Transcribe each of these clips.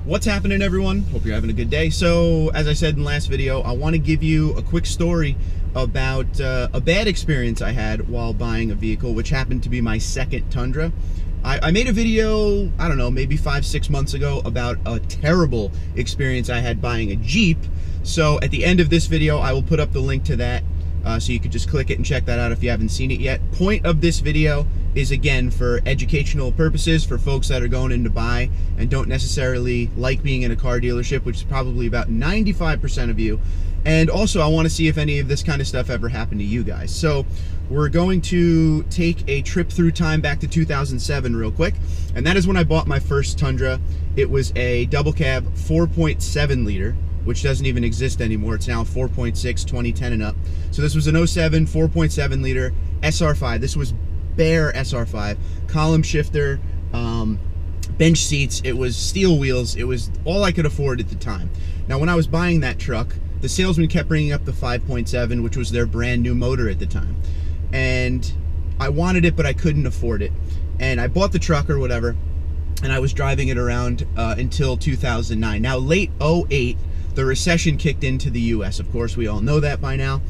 What's happening, everyone? Hope you're having a good day. So, as I said in the last video, I want to give you a quick story about a bad experience I had while buying a vehicle, which happened to be my second Tundra. I made a video, I don't know, maybe 5-6 months ago about a terrible experience I had buying a Jeep. So at the end of this video, I will put up the link to that so you could just click it and check that out if you haven't seen it yet. Point of this video is, again, for educational purposes, for folks that are going in to buy and don't necessarily like being in a car dealership, which is probably about 95% of you. And also, I want to see if any of this kind of stuff ever happened to you guys. So we're going to take a trip through time back to 2007 real quick. And that is when I bought my first Tundra. It was a double cab 4.7 liter, which doesn't even exist anymore. It's now 4.6, 2010 and up. So this was an 07 4.7 liter SR5. This was bare SR5, column shifter, bench seats. It was steel wheels. It was all I could afford at the time. Now, when I was buying that truck, the salesman kept bringing up the 5.7, which was their brand new motor at the time. And I wanted it, but I couldn't afford it. And I bought the truck or whatever, and I was driving it around until 2009. Now, late 08, the recession kicked into the US. Of course, we all know that by now.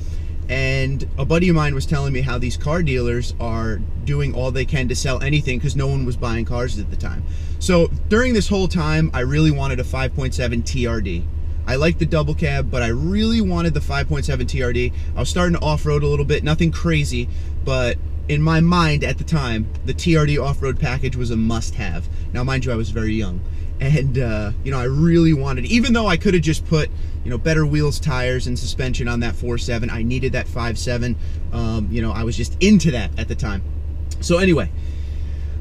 And a buddy of mine was telling me how these car dealers are doing all they can to sell anything because no one was buying cars at the time. So during this whole time, I really wanted a 5.7 TRD. I liked the double cab, but I really wanted the 5.7 TRD. I was starting to off-road a little bit, nothing crazy, but in my mind at the time, the TRD off-road package was a must-have. Now, mind you, I was very young. And, you know, I really wanted, even though I could have just put, you know, better wheels, tires, and suspension on that 4.7, I needed that 5.7. You know, I was just into that at the time. So anyway,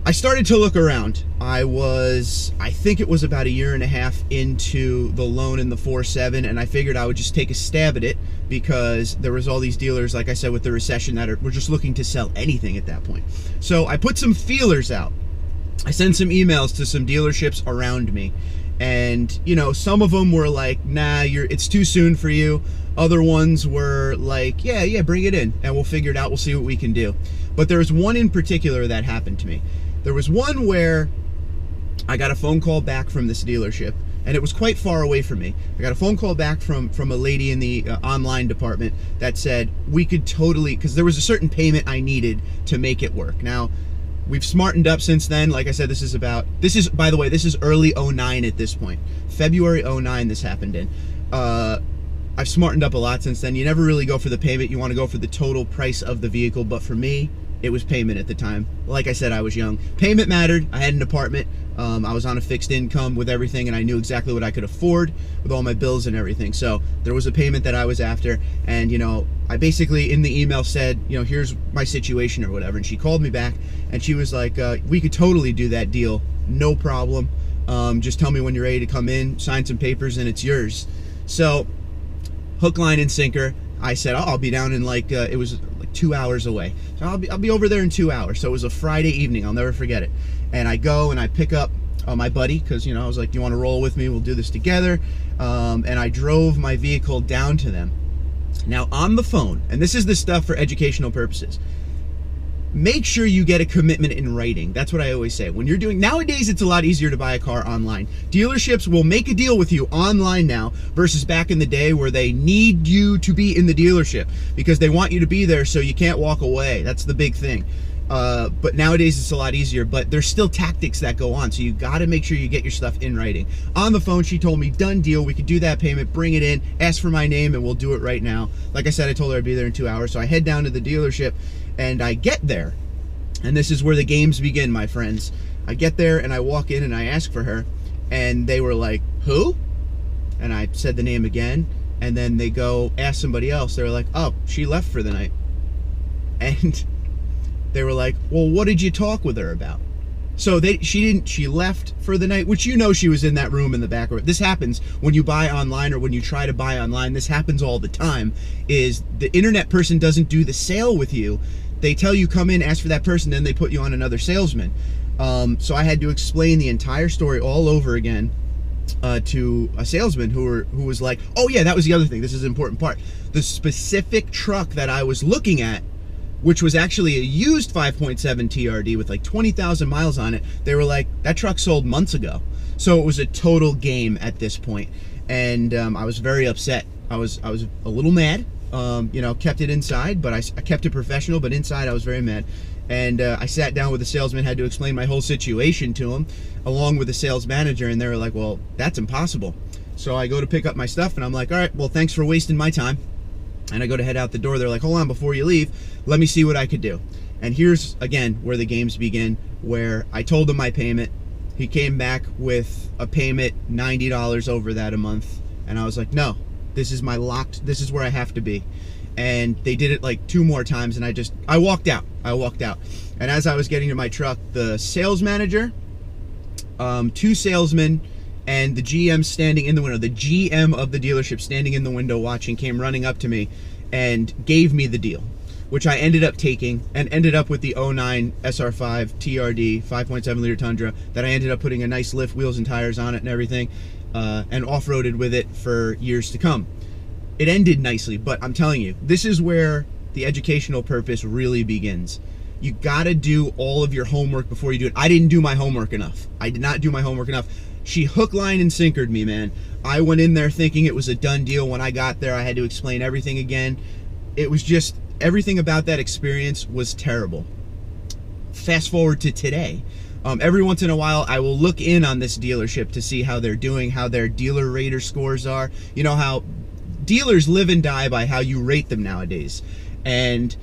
I started to look around. I think it was about 1.5 years into the loan in the 4.7, and I figured I would just take a stab at it because there was all these dealers, like I said, with the recession that were just looking to sell anything at that point. So I put some feelers out. I sent some emails to some dealerships around me, and you know, some of them were like, nah, it's too soon for you. Other ones were like, yeah, bring it in and we'll figure it out, we'll see what we can do. But there was one in particular that happened to me. There was one where I got a phone call back from this dealership, and it was quite far away from me. I got a phone call back from a lady in the online department that said we could totally, because there was a certain payment I needed to make it work. Now, we've smartened up since then. Like I said, this is, by the way, this is early 09 at this point. February 09 this happened in. I've smartened up a lot since then. You never really go for the payment. You want to go for the total price of the vehicle. But for me, it was payment at the time. Like I said, I was young. Payment mattered. I had an apartment. I was on a fixed income with everything, and I knew exactly what I could afford with all my bills and everything. So there was a payment that I was after, and you know, I basically in the email said, you know, here's my situation or whatever. And she called me back, and she was like, we could totally do that deal, no problem. Just tell me when you're ready to come in, sign some papers, and it's yours. So hook, line, and sinker. I said, I'll be down in like it was like 2 hours away. So I'll be over there in 2 hours. So it was a Friday evening. I'll never forget it. And I go and I pick up my buddy, because, you know, I was like, you want to roll with me? We'll do this together. And I drove my vehicle down to them. Now, on the phone, and this is the stuff for educational purposes, make sure you get a commitment in writing. That's what I always say. When you're doing, nowadays it's a lot easier to buy a car online. Dealerships will make a deal with you online now versus back in the day where they need you to be in the dealership because they want you to be there so you can't walk away. That's the big thing. But nowadays it's a lot easier, but there's still tactics that go on. So you got to make sure you get your stuff in writing. On the phone, she told me, done deal. We could do that payment, bring it in, ask for my name, and we'll do it right now. Like I said, I told her I'd be there in 2 hours. So I head down to the dealership and I get there. And this is where the games begin, my friends. I get there and I walk in and I ask for her, and they were like, who? And I said the name again, and then they go ask somebody else. They were like, oh, she left for the night. And they were like, well, what did you talk with her about? So she left for the night, which, you know, she was in that room in the back. This happens when you buy online or when you try to buy online. This happens all the time, is the internet person doesn't do the sale with you. They tell you come in, ask for that person, then they put you on another salesman. So I had to explain the entire story all over again to a salesman who was like, oh yeah, that was the other thing. This is an important part. The specific truck that I was looking at which was actually a used 5.7 TRD with like 20,000 miles on it. They were like, that truck sold months ago. So it was a total game at this point. And I was very upset. I was a little mad, you know, kept it inside, but I kept it professional, but inside I was very mad. And I sat down with the salesman, had to explain my whole situation to him, along with the sales manager, and they were like, well, that's impossible. So I go to pick up my stuff, and I'm like, all right, well, thanks for wasting my time. And I go to head out the door. They're like, hold on, before you leave, let me see what I could do. And here's, again, where the games begin, where I told him my payment. He came back with a payment $90 over that a month. And I was like, no, this is my locked, this is where I have to be. And they did it like 2 more times, and I walked out. And as I was getting to my truck, the sales manager, 2 salesmen, and the GM standing in the window, the GM of the dealership standing in the window watching, came running up to me and gave me the deal, which I ended up taking, and ended up with the 09 SR5 TRD 5.7 liter Tundra that I ended up putting a nice lift, wheels and tires on it and everything, and off-roaded with it for years to come. It ended nicely, but I'm telling you, this is where the educational purpose really begins. You gotta do all of your homework before you do it. I didn't do my homework enough. I did not do my homework enough. She hook, line, and sinkered me, man. I went in there thinking it was a done deal. When I got there, I had to explain everything again. It was just, everything about that experience was terrible. Fast forward to today. Every once in a while, I will look in on this dealership to see how they're doing, how their dealer rater scores are. You know how dealers live and die by how you rate them nowadays. And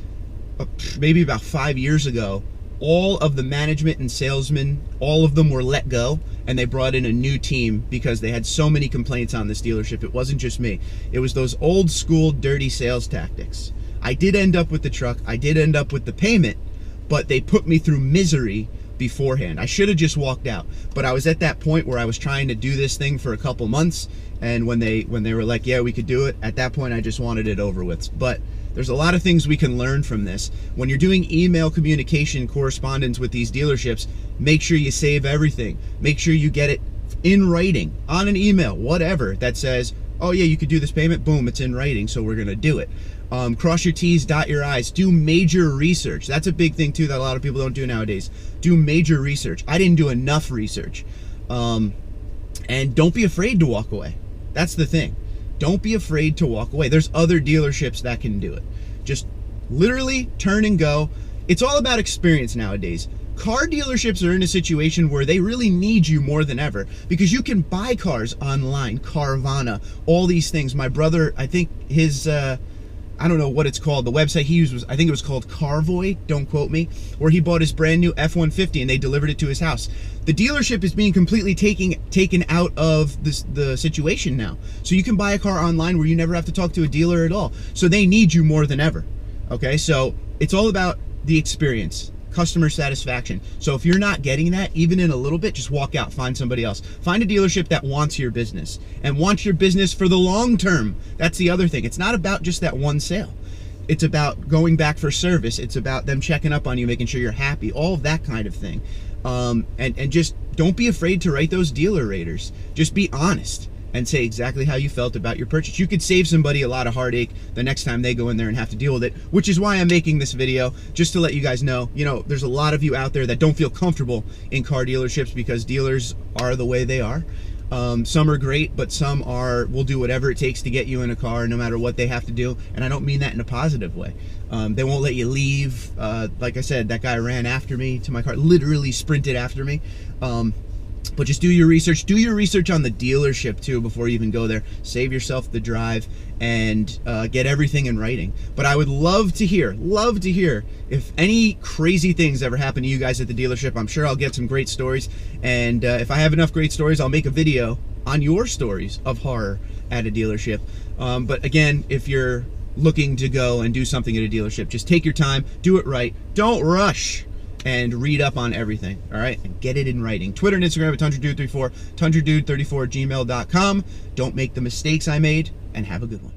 maybe about 5 years ago, all of the management and salesmen, all of them were let go, and they brought in a new team because they had so many complaints on this dealership. It wasn't just me. It was those old school dirty sales tactics. I did end up with the truck. I did end up with the payment, but they put me through misery beforehand. I should have just walked out, but I was at that point where I was trying to do this thing for a couple months, and when they were like, yeah, we could do it, at that point I just wanted it over with. But there's a lot of things we can learn from this. When you're doing email communication correspondence with these dealerships, make sure you save everything. Make sure you get it in writing, on an email, whatever, that says, oh yeah, you could do this payment, boom, it's in writing, so we're gonna do it. Cross your T's, dot your I's, do major research. That's a big thing too that a lot of people don't do nowadays. Do major research. I didn't do enough research. And don't be afraid to walk away. That's the thing. Don't be afraid to walk away. There's other dealerships that can do it. Just literally turn and go. It's all about experience nowadays. Car dealerships are in a situation where they really need you more than ever, because you can buy cars online, Carvana, all these things. My brother, I think his, I don't know what it's called. The website he used was, I think it was called Carvoy, don't quote me, where he bought his brand new F-150 and they delivered it to his house. The dealership is being completely taken out of the situation now. So you can buy a car online where you never have to talk to a dealer at all. So they need you more than ever. Okay, so it's all about the experience, customer satisfaction. So if you're not getting that, even in a little bit, just walk out, find somebody else. Find a dealership that wants your business and wants your business for the long term. That's the other thing. It's not about just that one sale. It's about going back for service. It's about them checking up on you, making sure you're happy, all of that kind of thing. And just don't be afraid to write those dealer raters. Just be honest and say exactly how you felt about your purchase. You could save somebody a lot of heartache the next time they go in there and have to deal with it, which is why I'm making this video, just to let you guys know, you know, there's a lot of you out there that don't feel comfortable in car dealerships because dealers are the way they are. Some are great, but some will do whatever it takes to get you in a car, no matter what they have to do. And I don't mean that in a positive way. They won't let you leave. Like I said, that guy ran after me to my car, literally sprinted after me. But just do your research. Do your research on the dealership too before you even go there. Save yourself the drive and get everything in writing. But I would love to hear if any crazy things ever happen to you guys at the dealership. I'm sure I'll get some great stories. And if I have enough great stories, I'll make a video on your stories of horror at a dealership. But again, if you're looking to go and do something at a dealership, just take your time, do it right, don't rush, and read up on everything, all right? And get it in writing. Twitter and Instagram at tundradude34, tundradude34@gmail.com. Don't make the mistakes I made, and have a good one.